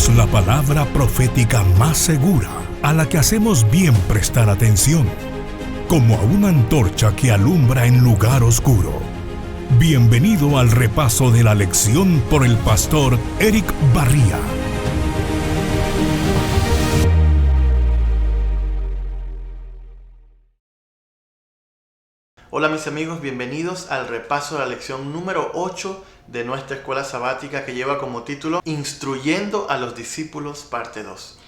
presentamos la palabra profética más segura, a la que hacemos bien prestar atención, como a una antorcha que alumbra en lugar oscuro. Bienvenido al repaso de la lección por el pastor Eric Barría. Hola mis amigos, bienvenidos al repaso de la lección número 8 de nuestra escuela sabática que lleva como título Instruyendo a los discípulos, parte 2.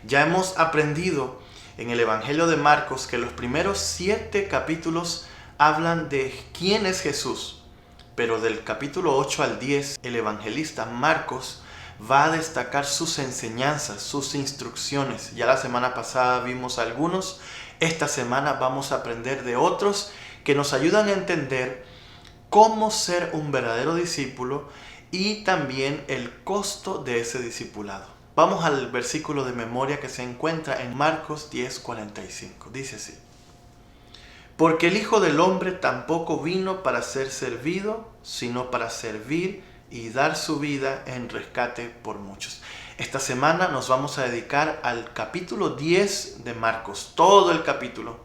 Ya hemos aprendido en el Evangelio de Marcos que los primeros 7 capítulos hablan de quién es Jesús, pero del capítulo 8 al 10 el evangelista Marcos va a destacar sus enseñanzas, sus instrucciones. Ya la semana pasada vimos algunos, esta semana vamos a aprender de otros que nos ayudan a entender cómo ser un verdadero discípulo y también el costo de ese discipulado. Vamos al versículo de memoria que se encuentra en Marcos 10:45. Dice así: Porque el Hijo del Hombre tampoco vino para ser servido, sino para servir y dar su vida en rescate por muchos. Esta semana nos vamos a dedicar al capítulo 10 de Marcos, todo el capítulo.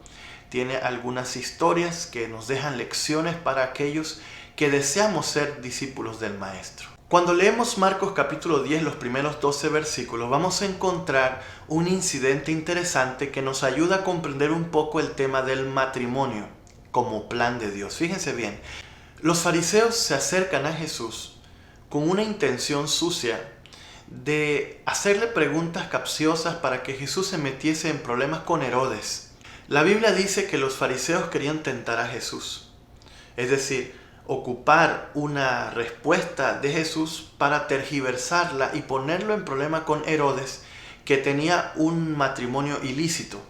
Tiene algunas historias que nos dejan lecciones para aquellos que deseamos ser discípulos del Maestro. Cuando leemos Marcos capítulo 10, los primeros 12 versículos, vamos a encontrar un incidente interesante que nos ayuda a comprender un poco el tema del matrimonio como plan de Dios. Fíjense bien, los fariseos se acercan a Jesús con una intención sucia de hacerle preguntas capciosas para que Jesús se metiese en problemas con Herodes. La Biblia dice que los fariseos querían tentar a Jesús, es decir, ocupar una respuesta de Jesús para tergiversarla y ponerlo en problema con Herodes, que tenía un matrimonio ilícito.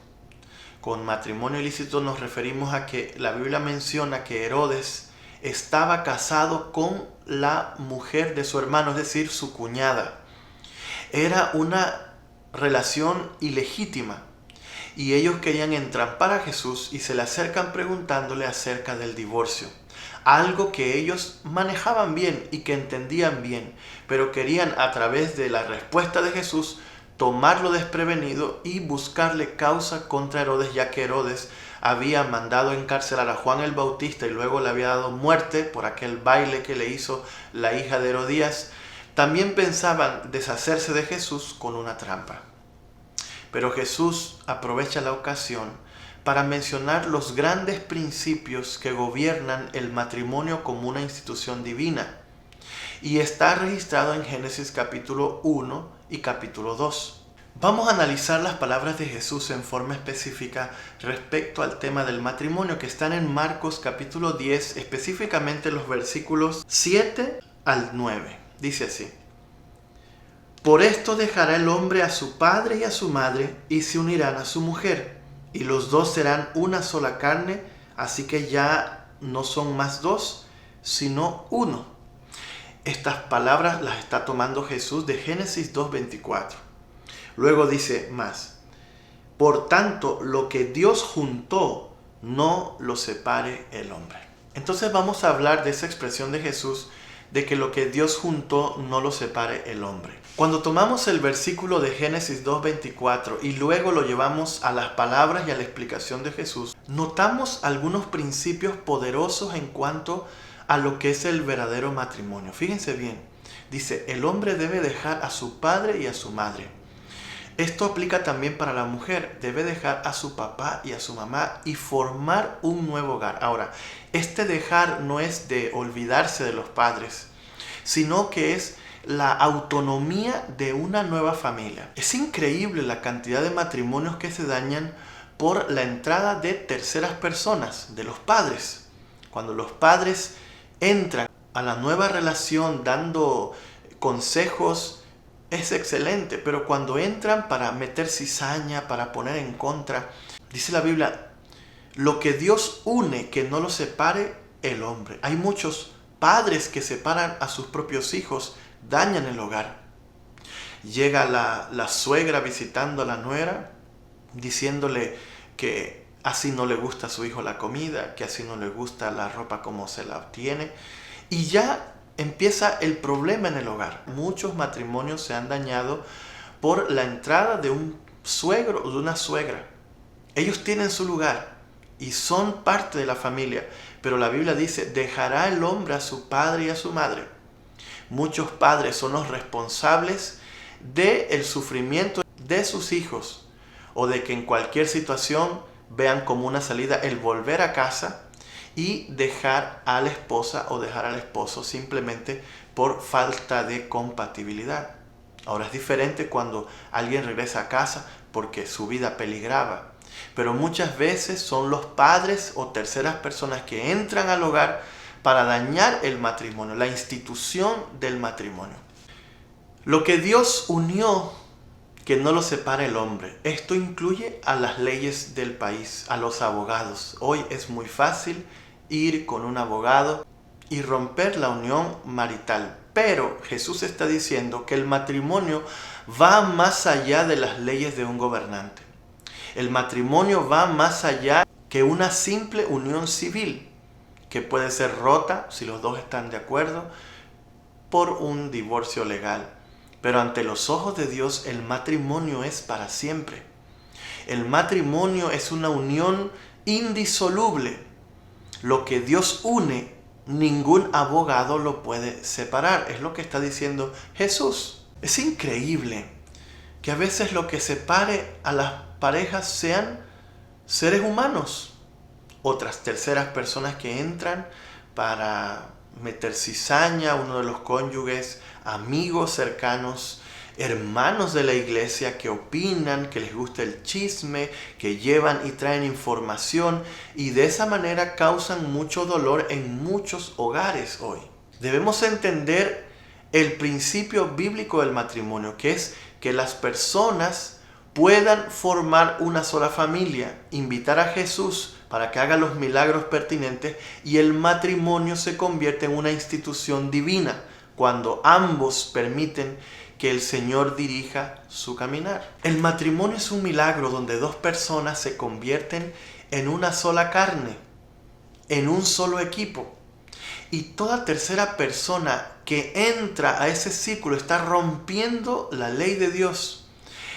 Con matrimonio ilícito nos referimos a que la Biblia menciona que Herodes estaba casado con la mujer de su hermano, es decir, su cuñada. Era una relación ilegítima. Y ellos querían entrampar a Jesús y se le acercan preguntándole acerca del divorcio. Algo que ellos manejaban bien y que entendían bien, pero querían a través de la respuesta de Jesús tomarlo desprevenido y buscarle causa contra Herodes, ya que Herodes había mandado encarcelar a Juan el Bautista y luego le había dado muerte por aquel baile que le hizo la hija de Herodías. También pensaban deshacerse de Jesús con una trampa. Pero Jesús aprovecha la ocasión para mencionar los grandes principios que gobiernan el matrimonio como una institución divina. Y está registrado en Génesis capítulo 1 y capítulo 2. Vamos a analizar las palabras de Jesús en forma específica respecto al tema del matrimonio que están en Marcos capítulo 10, específicamente los versículos 7 al 9. Dice así: Por esto dejará el hombre a su padre y a su madre, y se unirán a su mujer, y los dos serán una sola carne, así que ya no son más dos, sino uno. Estas palabras las está tomando Jesús de Génesis 2:24. Luego dice más: Por tanto, lo que Dios juntó, no lo separe el hombre. Entonces vamos a hablar de esa expresión de Jesús, de que lo que Dios juntó no lo separe el hombre. Cuando tomamos el versículo de Génesis 2:24 y luego lo llevamos a las palabras y a la explicación de Jesús, notamos algunos principios poderosos en cuanto a lo que es el verdadero matrimonio. Fíjense bien, dice, el hombre debe dejar a su padre y a su madre. Esto aplica también para la mujer, debe dejar a su papá y a su mamá y formar un nuevo hogar. Ahora, este dejar no es de olvidarse de los padres, sino que es la autonomía de una nueva familia. Es increíble la cantidad de matrimonios que se dañan por la entrada de terceras personas, de los padres. Cuando los padres entran a la nueva relación dando consejos, es excelente, pero cuando entran para meter cizaña, para poner en contra, dice la Biblia, lo que Dios une, que no lo separe el hombre. Hay muchos padres que separan a sus propios hijos, dañan el hogar. Llega la suegra visitando a la nuera, diciéndole que así no le gusta a su hijo la comida, que así no le gusta la ropa como se la obtiene, y ya empieza el problema en el hogar. Muchos matrimonios se han dañado por la entrada de un suegro o de una suegra. Ellos tienen su lugar y son parte de la familia, pero la Biblia dice, dejará el hombre a su padre y a su madre. Muchos padres son los responsables del sufrimiento de sus hijos o de que en cualquier situación vean como una salida el volver a casa y dejar a la esposa o dejar al esposo simplemente por falta de compatibilidad. Ahora es diferente cuando alguien regresa a casa porque su vida peligraba, pero muchas veces son los padres o terceras personas que entran al hogar para dañar el matrimonio, la institución del matrimonio. Lo que Dios unió, que no lo separe el hombre. Esto incluye a las leyes del país, a los abogados. Hoy es muy fácil ir con un abogado y romper la unión marital. Pero Jesús está diciendo que el matrimonio va más allá de las leyes de un gobernante. El matrimonio va más allá que una simple unión civil, que puede ser rota, si los dos están de acuerdo, por un divorcio legal. Pero ante los ojos de Dios, el matrimonio es para siempre. El matrimonio es una unión indisoluble. Lo que Dios une, ningún abogado lo puede separar. Es lo que está diciendo Jesús. Es increíble que a veces lo que separe a las parejas sean seres humanos. Otras terceras personas que entran para meter cizaña, uno de los cónyuges, amigos cercanos, hermanos de la iglesia que opinan, que les gusta el chisme, que llevan y traen información y de esa manera causan mucho dolor en muchos hogares hoy. Debemos entender el principio bíblico del matrimonio, que es que las personas puedan formar una sola familia, invitar a Jesús para que haga los milagros pertinentes y el matrimonio se convierte en una institución divina cuando ambos permiten que el Señor dirija su caminar. El matrimonio es un milagro donde dos personas se convierten en una sola carne, en un solo equipo. Y toda tercera persona que entra a ese círculo está rompiendo la ley de Dios.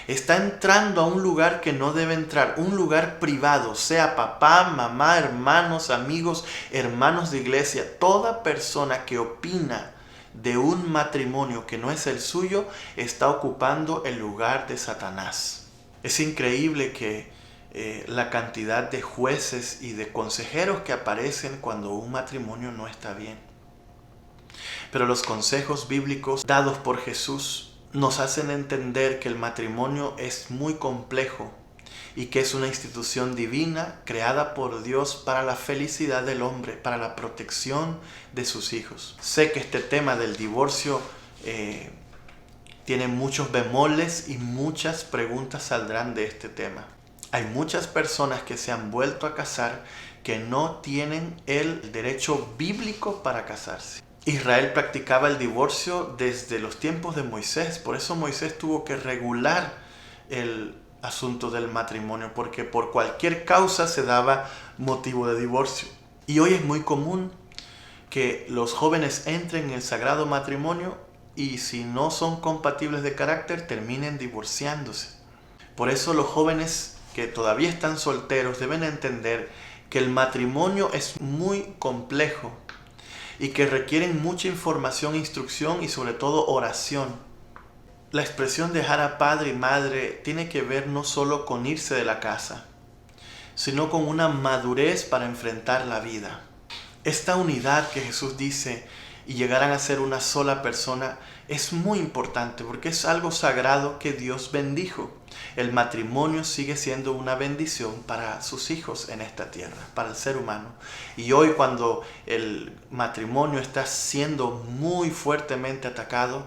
Está entrando a un lugar que no debe entrar, un lugar privado, sea papá, mamá, hermanos, amigos, hermanos de iglesia. Toda persona que opina de un matrimonio que no es el suyo está ocupando el lugar de Satanás. Es increíble que la cantidad de jueces y de consejeros que aparecen cuando un matrimonio no está bien. Pero los consejos bíblicos dados por Jesús nos hacen entender que el matrimonio es muy complejo y que es una institución divina creada por Dios para la felicidad del hombre, para la protección de sus hijos. Sé que este tema del divorcio tiene muchos bemoles y muchas preguntas saldrán de este tema. Hay muchas personas que se han vuelto a casar que no tienen el derecho bíblico para casarse. Israel practicaba el divorcio desde los tiempos de Moisés, por eso Moisés tuvo que regular el asunto del matrimonio, porque por cualquier causa se daba motivo de divorcio. Y hoy es muy común que los jóvenes entren en el sagrado matrimonio y si no son compatibles de carácter terminen divorciándose. Por eso los jóvenes que todavía están solteros deben entender que el matrimonio es muy complejo y que requieren mucha información, instrucción y sobre todo oración. La expresión dejar a padre y madre tiene que ver no solo con irse de la casa, sino con una madurez para enfrentar la vida. Esta unidad que Jesús dice y llegarán a ser una sola persona es muy importante porque es algo sagrado que Dios bendijo. El matrimonio sigue siendo una bendición para sus hijos en esta tierra, para el ser humano. Y hoy cuando el matrimonio está siendo muy fuertemente atacado,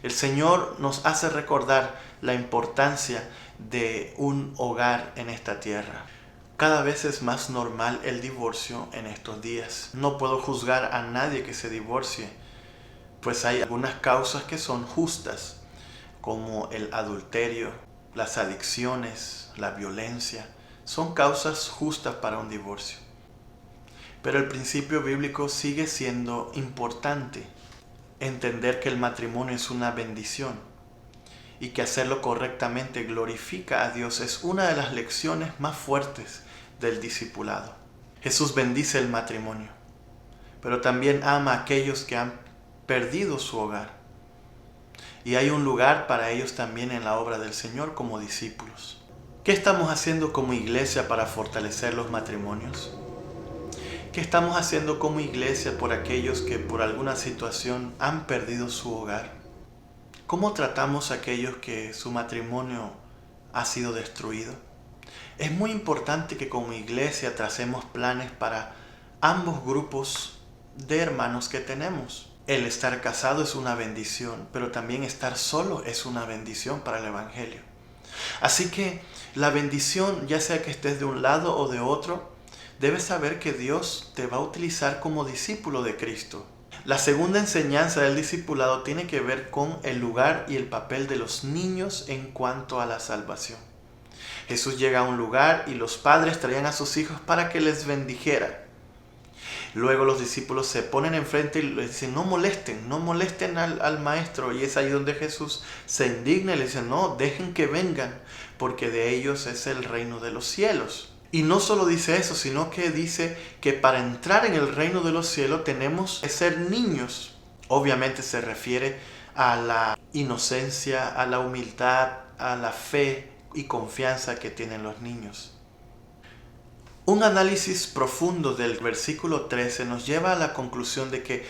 el Señor nos hace recordar la importancia de un hogar en esta tierra. Cada vez es más normal el divorcio en estos días. No puedo juzgar a nadie que se divorcie, pues hay algunas causas que son justas, como el adulterio, las adicciones, la violencia. Son causas justas para un divorcio. Pero el principio bíblico sigue siendo importante. Entender que el matrimonio es una bendición y que hacerlo correctamente glorifica a Dios es una de las lecciones más fuertes del discipulado. Jesús bendice el matrimonio, pero también ama a aquellos que han perdido su hogar. Y hay un lugar para ellos también en la obra del Señor como discípulos. ¿Qué estamos haciendo como iglesia para fortalecer los matrimonios? ¿Qué estamos haciendo como iglesia por aquellos que por alguna situación han perdido su hogar? ¿Cómo tratamos a aquellos que su matrimonio ha sido destruido? Es muy importante que como iglesia tracemos planes para ambos grupos de hermanos que tenemos. El estar casado es una bendición, pero también estar solo es una bendición para el Evangelio. Así que la bendición, ya sea que estés de un lado o de otro, debes saber que Dios te va a utilizar como discípulo de Cristo. La segunda enseñanza del discipulado tiene que ver con el lugar y el papel de los niños en cuanto a la salvación. Jesús llega a un lugar y los padres traían a sus hijos para que les bendijera. Luego los discípulos se ponen enfrente y le dicen, no molesten al maestro. Y es ahí donde Jesús se indigna y le dice, no, dejen que vengan, porque de ellos es el reino de los cielos. Y no solo dice eso, sino que dice que para entrar en el reino de los cielos tenemos que ser niños. Obviamente se refiere a la inocencia, a la humildad, a la fe y confianza que tienen los niños. Un análisis profundo del versículo 13 nos lleva a la conclusión de que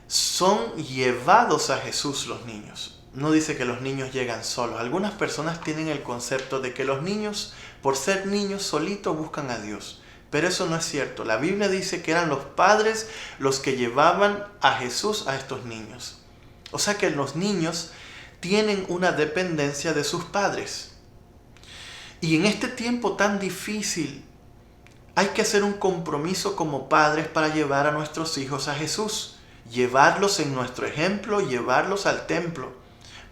son llevados a Jesús los niños. No dice que los niños llegan solos. Algunas personas tienen el concepto de que los niños, por ser niños, solitos buscan a Dios. Pero eso no es cierto. La Biblia dice que eran los padres los que llevaban a Jesús a estos niños. O sea que los niños tienen una dependencia de sus padres. Y en este tiempo tan difícil, hay que hacer un compromiso como padres para llevar a nuestros hijos a Jesús. Llevarlos en nuestro ejemplo, llevarlos al templo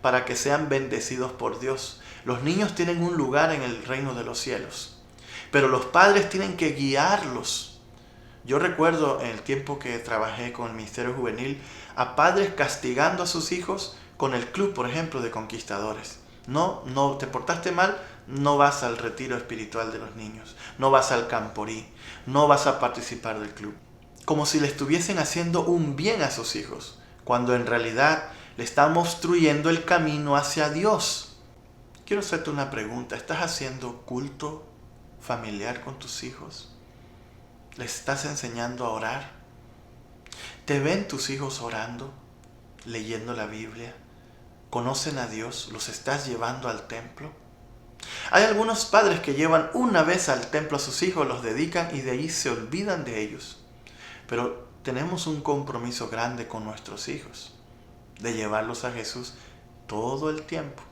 para que sean bendecidos por Dios. Los niños tienen un lugar en el reino de los cielos, pero los padres tienen que guiarlos. Yo recuerdo en el tiempo que trabajé con el Ministerio Juvenil a padres castigando a sus hijos con el club, por ejemplo, de conquistadores. No te portaste mal, no vas al retiro espiritual de los niños, no vas al camporí, no vas a participar del club. Como si le estuviesen haciendo un bien a sus hijos, cuando en realidad le están obstruyendo el camino hacia Dios. Quiero hacerte una pregunta. ¿Estás haciendo culto familiar con tus hijos? ¿Les estás enseñando a orar? ¿Te ven tus hijos orando, leyendo la Biblia? ¿Conocen a Dios? ¿Los estás llevando al templo? Hay algunos padres que llevan una vez al templo a sus hijos, los dedican y de ahí se olvidan de ellos. Pero tenemos un compromiso grande con nuestros hijos, de llevarlos a Jesús todo el tiempo.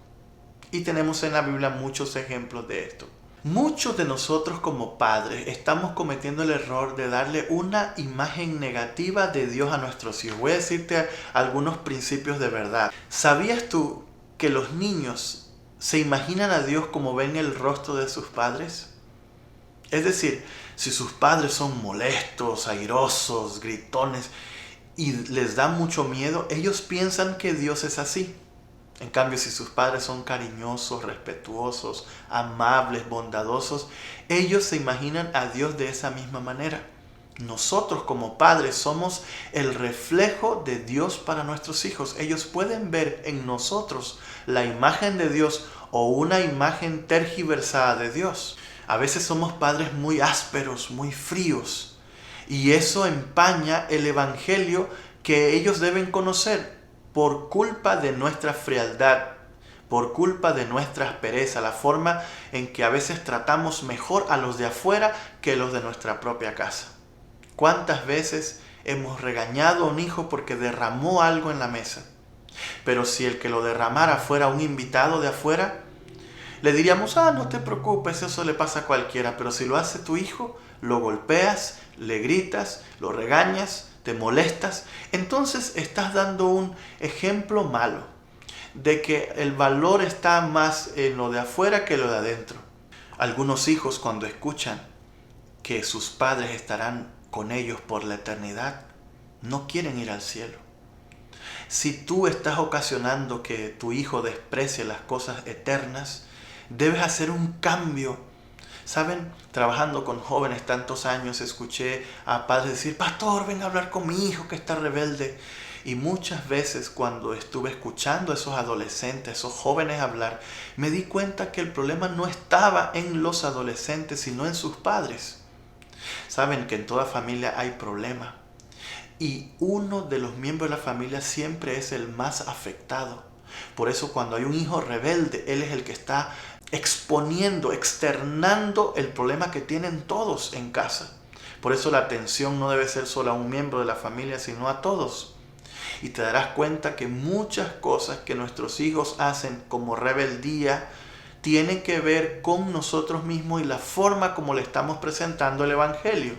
Y tenemos en la Biblia muchos ejemplos de esto. Muchos de nosotros como padres estamos cometiendo el error de darle una imagen negativa de Dios a nuestros hijos. Voy a decirte algunos principios de verdad. ¿Sabías tú que los niños se imaginan a Dios como ven el rostro de sus padres? Es decir, si sus padres son molestos, airosos, gritones y les da mucho miedo, ellos piensan que Dios es así. En cambio, si sus padres son cariñosos, respetuosos, amables, bondadosos, ellos se imaginan a Dios de esa misma manera. Nosotros como padres somos el reflejo de Dios para nuestros hijos. Ellos pueden ver en nosotros la imagen de Dios o una imagen tergiversada de Dios. A veces somos padres muy ásperos, muy fríos, y eso empaña el evangelio que ellos deben conocer. Por culpa de nuestra frialdad, por culpa de nuestra aspereza, la forma en que a veces tratamos mejor a los de afuera que los de nuestra propia casa. ¿Cuántas veces hemos regañado a un hijo porque derramó algo en la mesa? Pero si el que lo derramara fuera un invitado de afuera, le diríamos, no te preocupes, eso le pasa a cualquiera. Pero si lo hace tu hijo, lo golpeas, le gritas, lo regañas, te molestas, entonces estás dando un ejemplo malo de que el valor está más en lo de afuera que en lo de adentro. Algunos hijos, cuando escuchan que sus padres estarán con ellos por la eternidad, no quieren ir al cielo. Si tú estás ocasionando que tu hijo desprecie las cosas eternas, debes hacer un cambio. ¿Saben? Trabajando con jóvenes tantos años, escuché a padres decir: pastor, ven a hablar con mi hijo que está rebelde. Y muchas veces cuando estuve escuchando a esos adolescentes, esos jóvenes hablar, me di cuenta que el problema no estaba en los adolescentes, sino en sus padres. Saben que en toda familia hay problema. Y uno de los miembros de la familia siempre es el más afectado. Por eso cuando hay un hijo rebelde, él es el que está exponiendo, externando el problema que tienen todos en casa. Por eso la atención no debe ser solo a un miembro de la familia, sino a todos. Y te darás cuenta que muchas cosas que nuestros hijos hacen como rebeldía tienen que ver con nosotros mismos y la forma como le estamos presentando el Evangelio.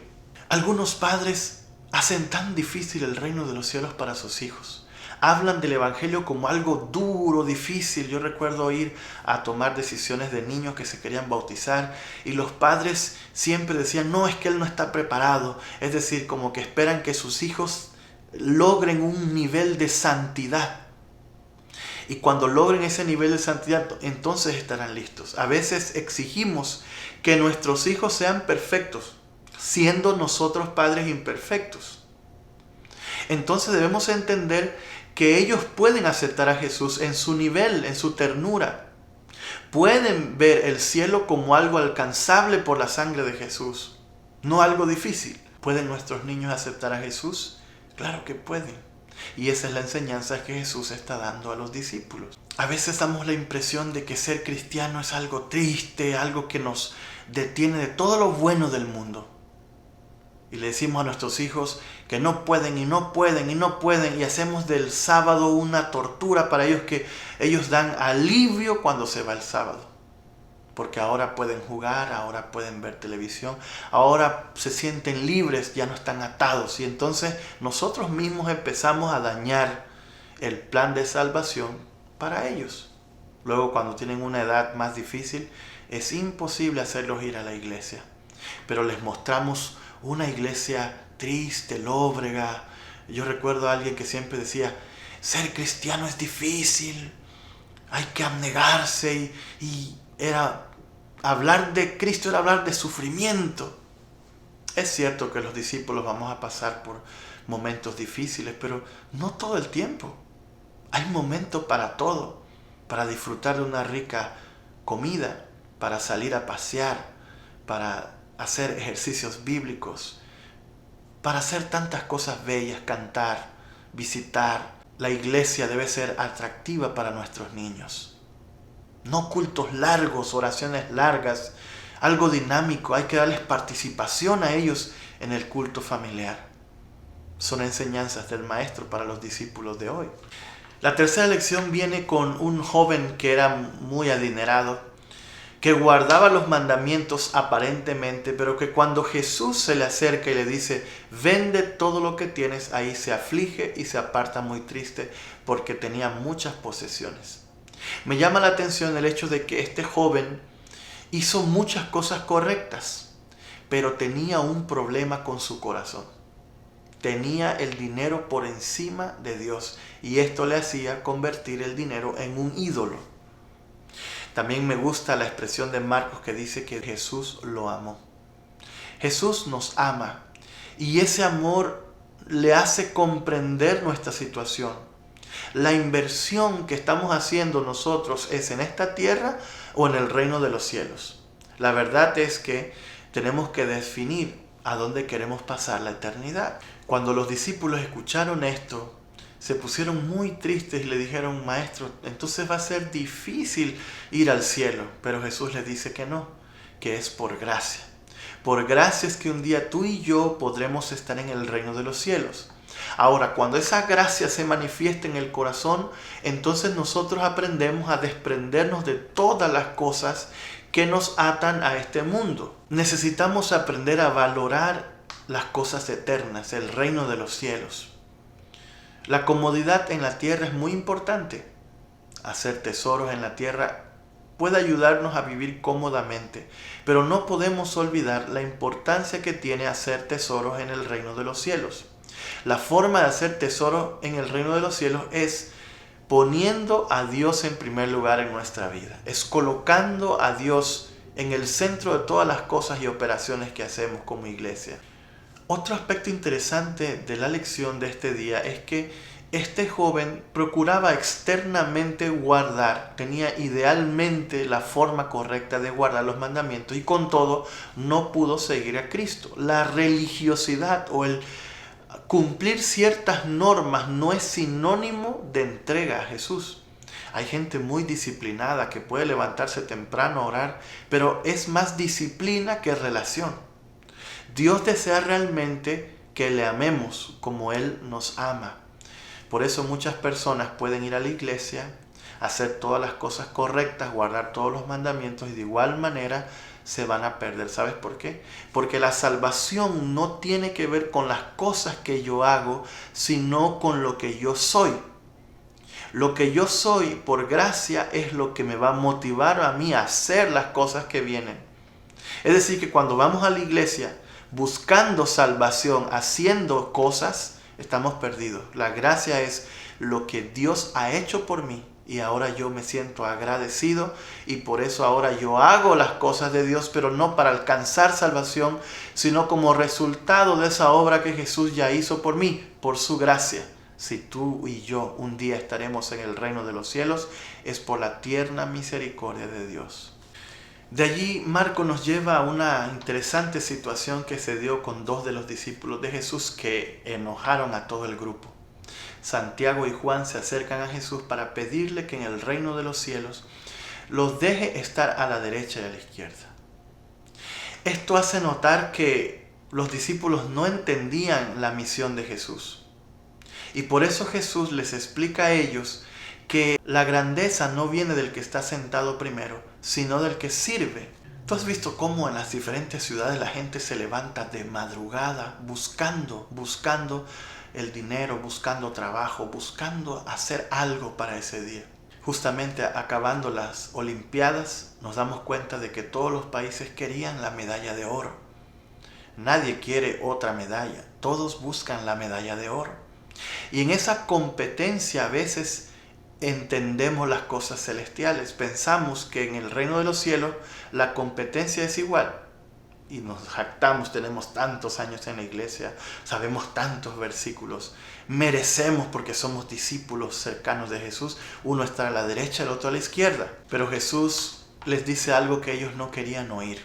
Algunos padres hacen tan difícil el reino de los cielos para sus hijos. Hablan del Evangelio como algo duro, difícil. Yo recuerdo ir a tomar decisiones de niños que se querían bautizar y los padres siempre decían: no, es que él no está preparado. Es decir, como que esperan que sus hijos logren un nivel de santidad. Y cuando logren ese nivel de santidad, entonces estarán listos. A veces exigimos que nuestros hijos sean perfectos, siendo nosotros padres imperfectos. Entonces debemos entender que ellos pueden aceptar a Jesús en su nivel, en su ternura. Pueden ver el cielo como algo alcanzable por la sangre de Jesús, no algo difícil. ¿Pueden nuestros niños aceptar a Jesús? Claro que pueden. Y esa es la enseñanza que Jesús está dando a los discípulos. A veces damos la impresión de que ser cristiano es algo triste, algo que nos detiene de todo lo bueno del mundo. Y le decimos a nuestros hijos que no pueden y no pueden y no pueden, y hacemos del sábado una tortura para ellos, que ellos dan alivio cuando se va el sábado. Porque ahora pueden jugar, ahora pueden ver televisión, ahora se sienten libres, ya no están atados. Y entonces nosotros mismos empezamos a dañar el plan de salvación para ellos. Luego, cuando tienen una edad más difícil, es imposible hacerlos ir a la iglesia. Pero les mostramos una iglesia triste, lóbrega. Yo recuerdo a alguien que siempre decía: ser cristiano es difícil, hay que abnegarse, y era hablar de Cristo, era hablar de sufrimiento. Es cierto que los discípulos vamos a pasar por momentos difíciles, pero no todo el tiempo. Hay momentos para todo, para disfrutar de una rica comida, para salir a pasear, para hacer ejercicios bíblicos, para hacer tantas cosas bellas, cantar, visitar. La iglesia debe ser atractiva para nuestros niños. No cultos largos, oraciones largas, algo dinámico. Hay que darles participación a ellos en el culto familiar. Son enseñanzas del Maestro para los discípulos de hoy. La tercera lección viene con un joven que era muy adinerado, que guardaba los mandamientos aparentemente, pero que cuando Jesús se le acerca y le dice: vende todo lo que tienes, ahí se aflige y se aparta muy triste, porque tenía muchas posesiones. Me llama la atención el hecho de que este joven hizo muchas cosas correctas, pero tenía un problema con su corazón. Tenía el dinero por encima de Dios, y esto le hacía convertir el dinero en un ídolo. También me gusta la expresión de Marcos que dice que Jesús lo amó. Jesús nos ama, y ese amor le hace comprender nuestra situación. La inversión que estamos haciendo nosotros es en esta tierra o en el reino de los cielos. La verdad es que tenemos que definir a dónde queremos pasar la eternidad. Cuando los discípulos escucharon esto, se pusieron muy tristes y le dijeron: Maestro, entonces va a ser difícil ir al cielo. Pero Jesús les dice que no, que es por gracia. Por gracia es que un día tú y yo podremos estar en el reino de los cielos. Ahora, cuando esa gracia se manifiesta en el corazón, entonces nosotros aprendemos a desprendernos de todas las cosas que nos atan a este mundo. Necesitamos aprender a valorar las cosas eternas, el reino de los cielos. La comodidad en la tierra es muy importante. Hacer tesoros en la tierra puede ayudarnos a vivir cómodamente, pero no podemos olvidar la importancia que tiene hacer tesoros en el reino de los cielos. La forma de hacer tesoro en el reino de los cielos es poniendo a Dios en primer lugar en nuestra vida. Es colocando a Dios en el centro de todas las cosas y operaciones que hacemos como iglesia. Otro aspecto interesante de la lección de este día es que este joven procuraba externamente guardar, tenía idealmente la forma correcta de guardar los mandamientos y con todo no pudo seguir a Cristo. La religiosidad o el cumplir ciertas normas no es sinónimo de entrega a Jesús. Hay gente muy disciplinada que puede levantarse temprano a orar, pero es más disciplina que relación. Dios desea realmente que le amemos como Él nos ama. Por eso muchas personas pueden ir a la iglesia, hacer todas las cosas correctas, guardar todos los mandamientos y de igual manera se van a perder. ¿Sabes por qué? Porque la salvación no tiene que ver con las cosas que yo hago, sino con lo que yo soy. Lo que yo soy por gracia es lo que me va a motivar a mí a hacer las cosas que vienen. Es decir, que cuando vamos a la iglesia buscando salvación, haciendo cosas, estamos perdidos. La gracia es lo que Dios ha hecho por mí y ahora yo me siento agradecido y por eso ahora yo hago las cosas de Dios, pero no para alcanzar salvación, sino como resultado de esa obra que Jesús ya hizo por mí, por su gracia. Si tú y yo un día estaremos en el reino de los cielos, es por la tierna misericordia de Dios. De allí Marcos nos lleva a una interesante situación que se dio con dos de los discípulos de Jesús que enojaron a todo el grupo. Santiago y Juan se acercan a Jesús para pedirle que en el reino de los cielos los deje estar a la derecha y a la izquierda. Esto hace notar que los discípulos no entendían la misión de Jesús. Y por eso Jesús les explica a ellos que la grandeza no viene del que está sentado primero, sino del que sirve. ¿Tú has visto cómo en las diferentes ciudades la gente se levanta de madrugada buscando el dinero, buscando trabajo, buscando hacer algo para ese día? Justamente acabando las Olimpiadas nos damos cuenta de que todos los países querían la medalla de oro. Nadie quiere otra medalla, todos buscan la medalla de oro. Y en esa competencia a veces entendemos las cosas celestiales. Pensamos que en el reino de los cielos la competencia es igual. Y nos jactamos, tenemos tantos años en la iglesia, sabemos tantos versículos. Merecemos porque somos discípulos cercanos de Jesús. Uno está a la derecha, el otro a la izquierda. Pero Jesús les dice algo que ellos no querían oír.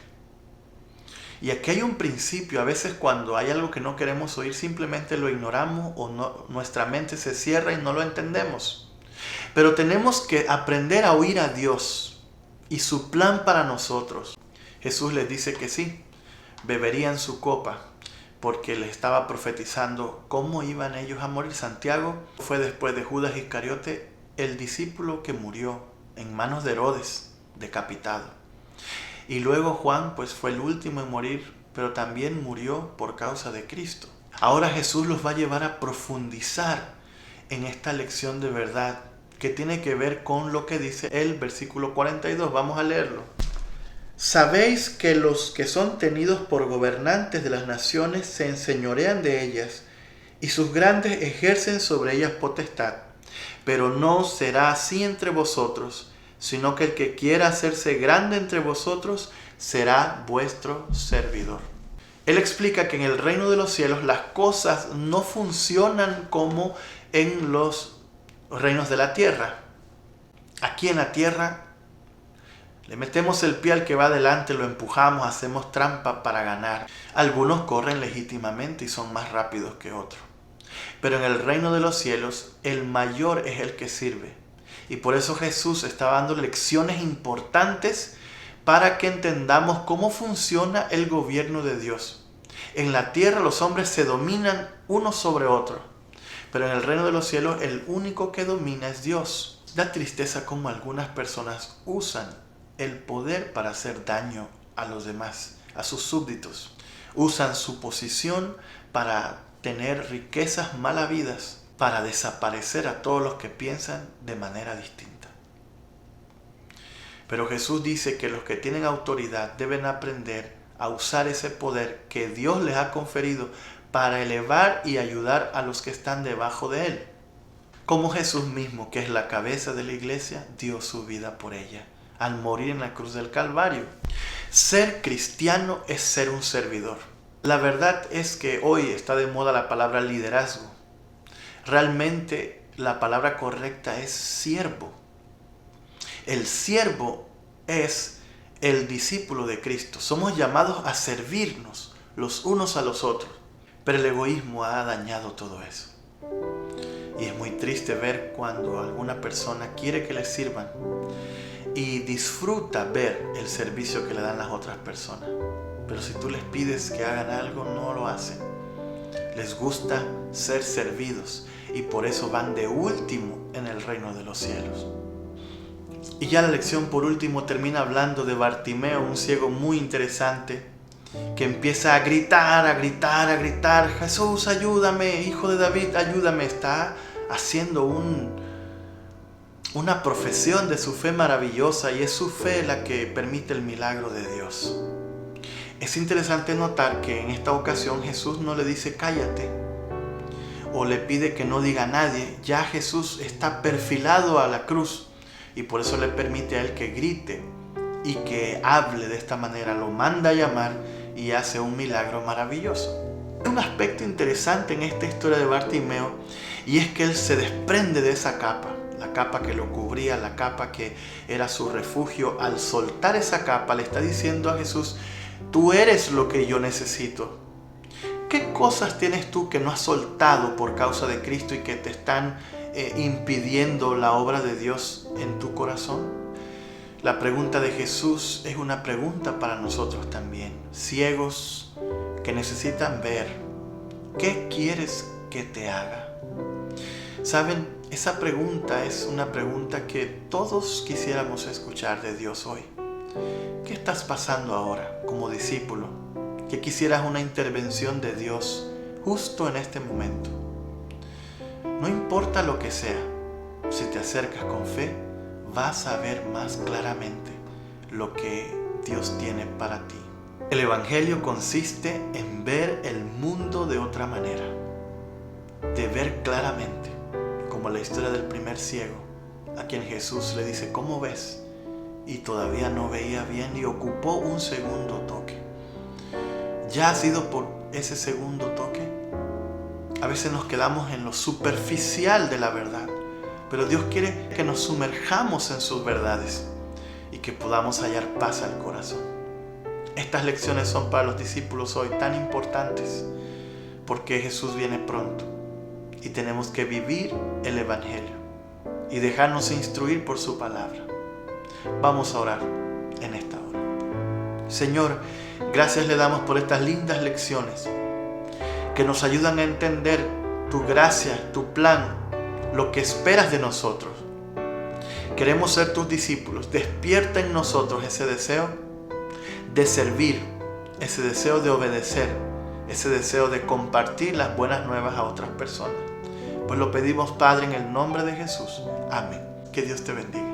Y aquí hay un principio, a veces cuando hay algo que no queremos oír simplemente lo ignoramos o no, nuestra mente se cierra y no lo entendemos. Pero tenemos que aprender a oír a Dios y su plan para nosotros. Jesús les dice que sí, beberían su copa porque les estaba profetizando cómo iban ellos a morir. Santiago fue después de Judas Iscariote el discípulo que murió en manos de Herodes, decapitado. Y luego Juan pues fue el último en morir, pero también murió por causa de Cristo. Ahora Jesús los va a llevar a profundizar en esta lección de verdad que tiene que ver con lo que dice el versículo 42. Vamos a leerlo. Sabéis que los que son tenidos por gobernantes de las naciones se enseñorean de ellas y sus grandes ejercen sobre ellas potestad. Pero no será así entre vosotros, sino que el que quiera hacerse grande entre vosotros será vuestro servidor. Él explica que en el reino de los cielos las cosas no funcionan como en los reinos de la tierra. Aquí en la tierra le metemos el pie al que va adelante, lo empujamos, hacemos trampa para ganar. Algunos corren legítimamente y son más rápidos que otros. Pero en el reino de los cielos el mayor es el que sirve. Y por eso Jesús está dando lecciones importantes para que entendamos cómo funciona el gobierno de Dios. En la tierra los hombres se dominan uno sobre otro, pero en el reino de los cielos el único que domina es Dios. Da tristeza cómo algunas personas usan el poder para hacer daño a los demás, a sus súbditos. Usan su posición para tener riquezas mal habidas, para desaparecer a todos los que piensan de manera distinta. Pero Jesús dice que los que tienen autoridad deben aprender a usar ese poder que Dios les ha conferido para elevar y ayudar a los que están debajo de él. Como Jesús mismo, que es la cabeza de la iglesia, dio su vida por ella, al morir en la cruz del Calvario. Ser cristiano es ser un servidor. La verdad es que hoy está de moda la palabra liderazgo. Realmente la palabra correcta es siervo. El siervo es el discípulo de Cristo. Somos llamados a servirnos los unos a los otros, pero el egoísmo ha dañado todo eso. Y es muy triste ver cuando alguna persona quiere que le sirvan y disfruta ver el servicio que le dan las otras personas. Pero si tú les pides que hagan algo, no lo hacen. Les gusta ser servidos y por eso van de último en el reino de los cielos. Y ya la lección por último termina hablando de Bartimeo, un ciego muy interesante, que empieza a gritar, Jesús, ayúdame, hijo de David, ayúdame. Está haciendo una profesión de su fe maravillosa y es su fe la que permite el milagro de Dios. Es interesante notar que en esta ocasión Jesús no le dice cállate o le pide que no diga a nadie. Ya Jesús está perfilado a la cruz y por eso le permite a él que grite y que hable de esta manera. Lo manda a llamar y hace un milagro maravilloso. Hay un aspecto interesante en esta historia de Bartimeo y es que él se desprende de esa capa, la capa que lo cubría, la capa que era su refugio. Al soltar esa capa le está diciendo a Jesús, tú eres lo que yo necesito. ¿Qué cosas tienes tú que no has soltado por causa de Cristo y que te están impidiendo la obra de Dios en tu corazón? La pregunta de Jesús es una pregunta para nosotros también, ciegos que necesitan ver. ¿Qué quieres que te haga? ¿Saben? Esa pregunta es una pregunta que todos quisiéramos escuchar de Dios hoy. ¿Qué estás pasando ahora como discípulo? Que quisieras una intervención de Dios justo en este momento. No importa lo que sea, si te acercas con fe, vas a ver más claramente lo que Dios tiene para ti. El Evangelio consiste en ver el mundo de otra manera, de ver claramente, como la historia del primer ciego, a quien Jesús le dice, ¿cómo ves? Y todavía no veía bien y ocupó un segundo toque. ¿Ya ha sido por ese segundo toque? A veces nos quedamos en lo superficial de la verdad, pero Dios quiere que nos sumerjamos en sus verdades y que podamos hallar paz al corazón. Estas lecciones son para los discípulos hoy tan importantes porque Jesús viene pronto y tenemos que vivir el Evangelio y dejarnos instruir por su palabra. Vamos a orar en esta hora. Señor, gracias le damos por estas lindas lecciones que nos ayudan a entender tu gracia, tu plan, lo que esperas de nosotros. Queremos ser tus discípulos. Despierta en nosotros ese deseo de servir, ese deseo de obedecer, ese deseo de compartir las buenas nuevas a otras personas. Pues lo pedimos, Padre, en el nombre de Jesús. Amén. Que Dios te bendiga.